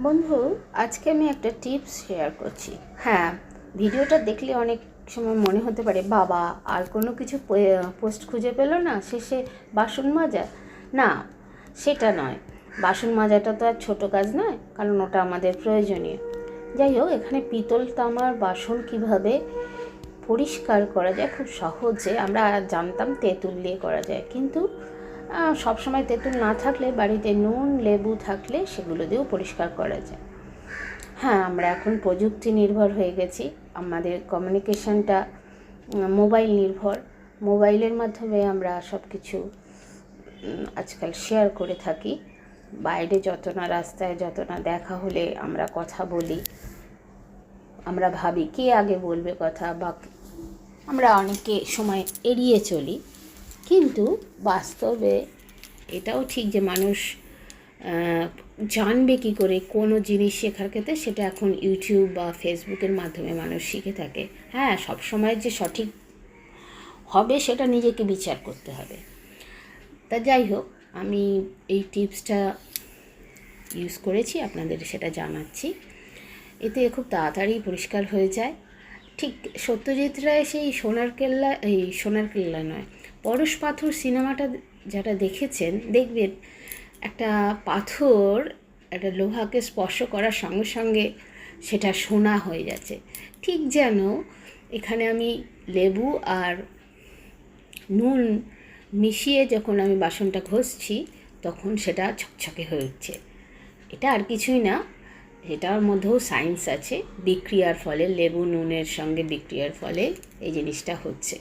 বন্ধু, আজকে আমি একটা টিপস শেয়ার করছি। হ্যাঁ, ভিডিওটা দেখলে অনেক সময় মনে হতে পারে বাবা আর কোনো কিছু পোস্ট খুঁজে পেল না, শেষে বাসন মাজা। না, সেটা নয়। বাসন মাজাটা তো আর ছোটো কাজ নয়, কারণ ওটা আমাদের প্রয়োজনীয়। যাই হোক, এখানে পিতল তামার বাসন কিভাবে পরিষ্কার করা যায় খুব সহজে। আমরা জানতাম তেঁতুল দিয়ে করা যায়, কিন্তু সবসময় তেঁতুল না থাকলে বাড়িতে নুন লেবু থাকলে সেগুলো দিয়েও পরিষ্কার করা যায়। হ্যাঁ, আমরা এখন প্রযুক্তি নির্ভর হয়ে গেছি। আমাদের কমিউনিকেশনটা মোবাইল নির্ভর। মোবাইলের মাধ্যমে আমরা সব কিছু আজকাল শেয়ার করে থাকি। বাইরে যত না, রাস্তায় যত না দেখা হলে আমরা কথা বলি, আমরা ভাবি কে আগে বলবে কথা, বা আমরা অনেকে সময় এড়িয়ে চলি। কিন্তু বাস্তবে এটাও ঠিক যে মানুষ জানবে কী করে কোনো জিনিস শেখার ক্ষেত্রে, সেটা এখন ইউটিউব বা ফেসবুকের মাধ্যমে মানুষ শিখে থাকে। হ্যাঁ, সব সময় যে সঠিক হবে সেটা নিজেকে বিচার করতে হবে। তা যাই হোক, আমি এই টিপসটা ইউজ করেছি, আপনাদের সেটা জানাচ্ছি। এতে খুব তাড়াতাড়ি পরিষ্কার হয়ে যায়। ঠিক সত্যজিৎ রায় সেই সোনার কেল্লা নয়, পরশ পাথর সিনেমাটা যারা দেখেছেন দেখবেন, একটা পাথর একটা লোহাকে স্পর্শ করার সঙ্গে সঙ্গে সেটা সোনা হয়ে যাচ্ছে। ঠিক যেন এখানে আমি লেবু আর নুন মিশিয়ে যখন আমি বাসনটা ঘষছি, তখন সেটা ঝকঝকে হয়ে উঠছে। এটা আর কিছুই না, এটার মধ্যেও সায়েন্স আছে। বিক্রিয়ার ফলে, লেবু নুনের সঙ্গে বিক্রিয়ার ফলে এই জিনিসটা হচ্ছে।